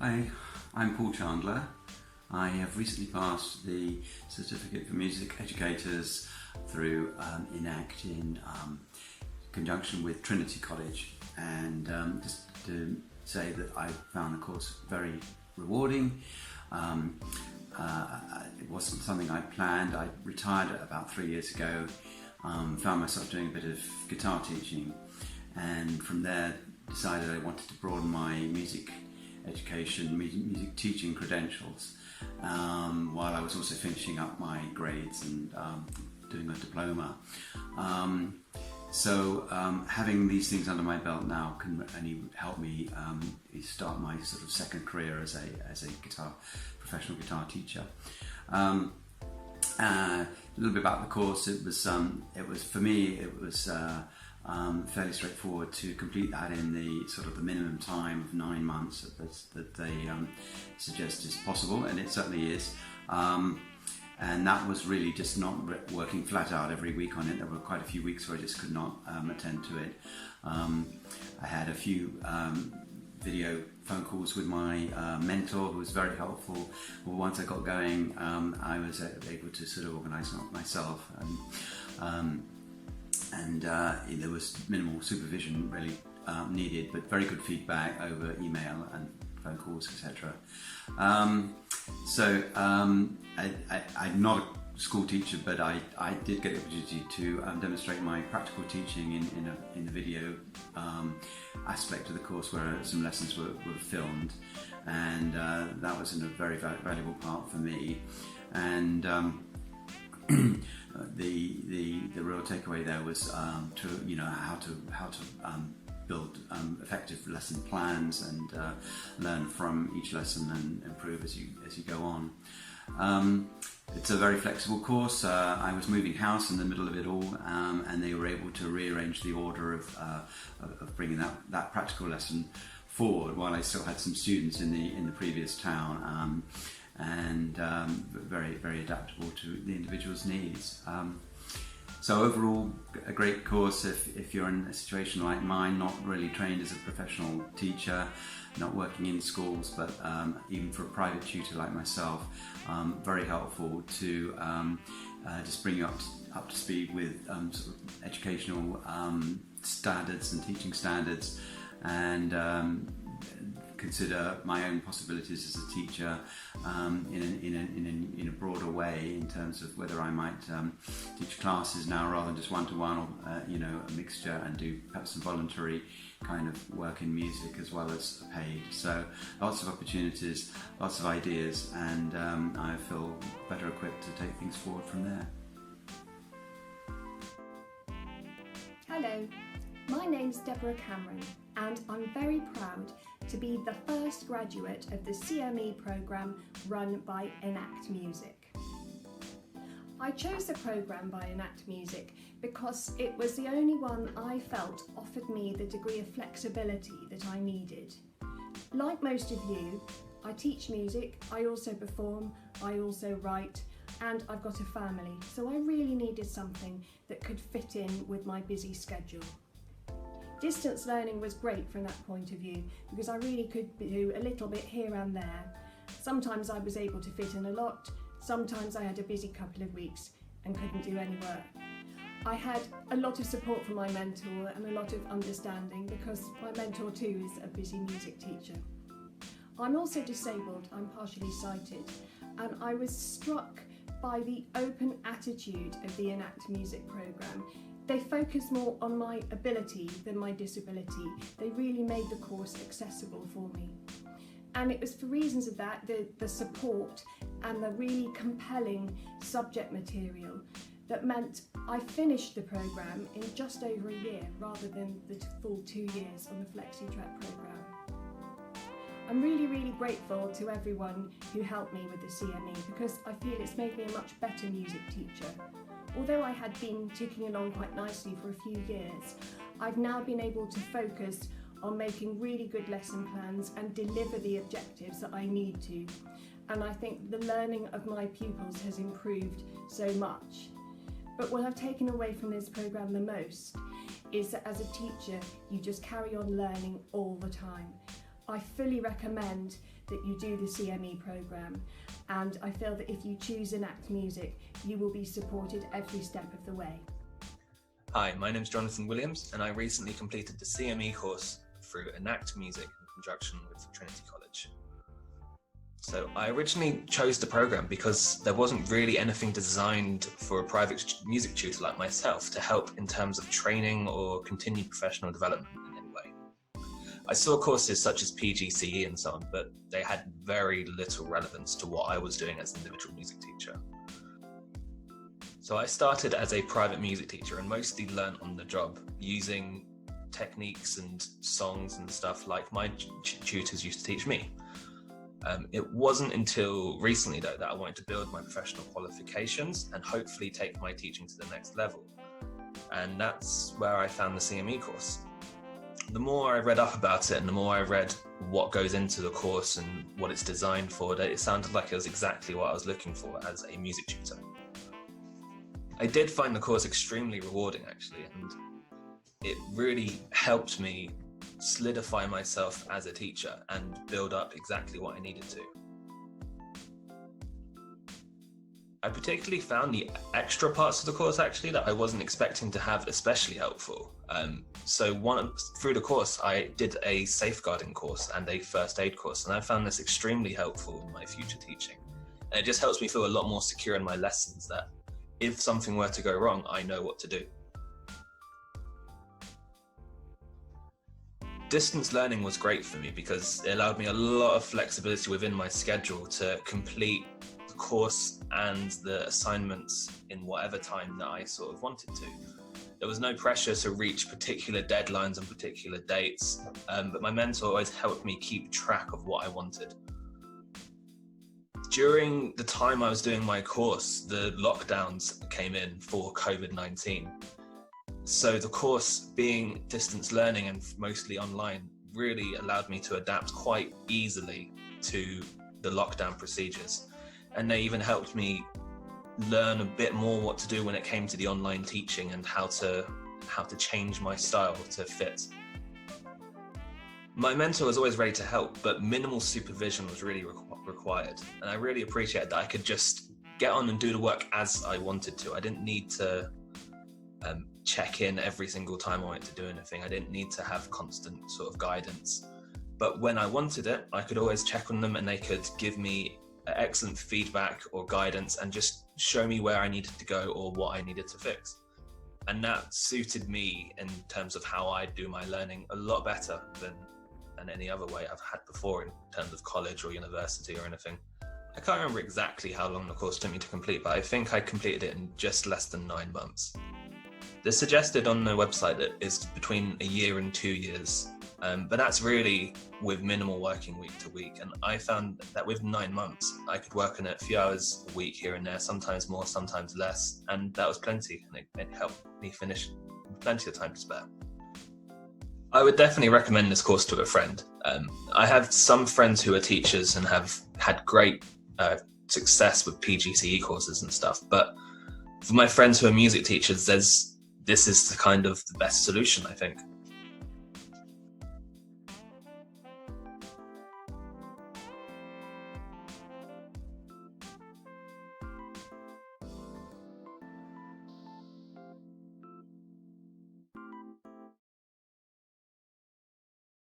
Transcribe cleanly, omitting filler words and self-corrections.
Hi, I'm Paul Chandler. I have recently passed the Certificate for Music Educators through ENACT in conjunction with Trinity College, and just to say that I found the course very rewarding. It wasn't something I planned. I retired about 3 years ago, found myself doing a bit of guitar teaching, and from there decided I wanted to broaden my music education, music teaching credentials, while I was also finishing up my grades and doing a diploma. Having these things under my belt now can only help me start my sort of second career as a professional guitar teacher. A little bit about the course. It was for me. It was fairly straightforward to complete that in the sort of the minimum time of 9 months that they suggest is possible, and it certainly is. And that was really just not working flat out every week on it. There were quite a few weeks where I just could not attend to it. I had a few video phone calls with my mentor, who was very helpful. Well, once I got going, I was able to sort of organise myself, and there was minimal supervision really needed, but very good feedback over email and phone calls, etc. I'm not a school teacher, but I did get the opportunity to demonstrate my practical teaching in the video aspect of the course, where some lessons were filmed, and that was a very valuable part for me. And the real takeaway there was how to build effective lesson plans and learn from each lesson and improve as you go on. It's a very flexible course. I was moving house in the middle of it all, and they were able to rearrange the order of bringing that practical lesson forward while I still had some students in the previous town. And very, very adaptable to the individual's needs. So overall, a great course if you're in a situation like mine, not really trained as a professional teacher, not working in schools, but even for a private tutor like myself, very helpful to just bring you up to speed with sort of educational standards and teaching standards, and consider my own possibilities as a teacher in a broader way, in terms of whether I might teach classes now rather than just one-to-one, or a mixture, and do perhaps some voluntary kind of work in music as well as paid. So lots of opportunities, lots of ideas, and I feel better equipped to take things forward from there. Hello, my name's Deborah Cameron, and I'm very proud to be the first graduate of the CME programme run by ENACT Music. I chose the programme by ENACT Music because it was the only one I felt offered me the degree of flexibility that I needed. Like most of you, I teach music, I also perform, I also write, and I've got a family, so I really needed something that could fit in with my busy schedule. Distance learning was great from that point of view, because I really could do a little bit here and there. Sometimes I was able to fit in a lot, sometimes I had a busy couple of weeks and couldn't do any work. I had a lot of support from my mentor and a lot of understanding, because my mentor too is a busy music teacher. I'm also disabled, I'm partially sighted, and I was struck by the open attitude of the ENACT Music programme. They focus more on my ability than my disability. They really made the course accessible for me. And it was for reasons of that, the support and the really compelling subject material, that meant I finished the programme in just over a year rather than the full 2 years on the FlexiTrack programme. I'm really, really grateful to everyone who helped me with the CME, because I feel it's made me a much better music teacher. Although I had been ticking along quite nicely for a few years, I've now been able to focus on making really good lesson plans and deliver the objectives that I need to. And I think the learning of my pupils has improved so much. But what I've taken away from this programme the most is that as a teacher, you just carry on learning all the time. I fully recommend that you do the CME programme, and I feel that if you choose Enact Music, you will be supported every step of the way. Hi, my name's Jonathan Williams, and I recently completed the CME course through Enact Music in conjunction with Trinity College. So I originally chose the program because there wasn't really anything designed for a private music tutor like myself to help in terms of training or continued professional development in any way. I saw courses such as PGCE and so on, but they had very little relevance to what I was doing as an individual music teacher. So I started as a private music teacher and mostly learned on the job using techniques and songs and stuff like my tutors used to teach me. It wasn't until recently though that I wanted to build my professional qualifications and hopefully take my teaching to the next level. And that's where I found the CME course. The more I read up about it and the more I read what goes into the course and what it's designed for, it sounded like it was exactly what I was looking for as a music tutor. I did find the course extremely rewarding actually, and it really helped me solidify myself as a teacher and build up exactly what I needed to. I particularly found the extra parts of the course actually that I wasn't expecting to have especially helpful. Through the course I did a safeguarding course and a first aid course, and I found this extremely helpful in my future teaching. And it just helps me feel a lot more secure in my lessons, that if something were to go wrong, I know what to do. Distance learning was great for me because it allowed me a lot of flexibility within my schedule to complete the course and the assignments in whatever time that I sort of wanted to. There was no pressure to reach particular deadlines and particular dates, but my mentor always helped me keep track of what I wanted. During the time I was doing my course, the lockdowns came in for COVID-19. So the course being distance learning and mostly online really allowed me to adapt quite easily to the lockdown procedures. And they even helped me learn a bit more what to do when it came to the online teaching and how to change my style to fit. My mentor was always ready to help, but minimal supervision was really required. And I really appreciated that I could just get on and do the work as I wanted to. I didn't need to check in every single time I went to do anything. I didn't need to have constant sort of guidance. But when I wanted it, I could always check on them and they could give me excellent feedback or guidance and just show me where I needed to go or what I needed to fix. And that suited me in terms of how I do my learning a lot better than any other way I've had before in terms of college or university or anything. I can't remember exactly how long the course took me to complete, but I think I completed it in just less than 9 months. The suggested on the website that is between a year and 2 years, but that's really with minimal working week to week. And I found that with 9 months, I could work on it a few hours a week here and there, sometimes more, sometimes less. And that was plenty, and it helped me finish with plenty of time to spare. I would definitely recommend this course to a friend. I have some friends who are teachers and have had great success with PGCE courses and stuff, but for my friends who are music teachers, this is the kind of the best solution, I think.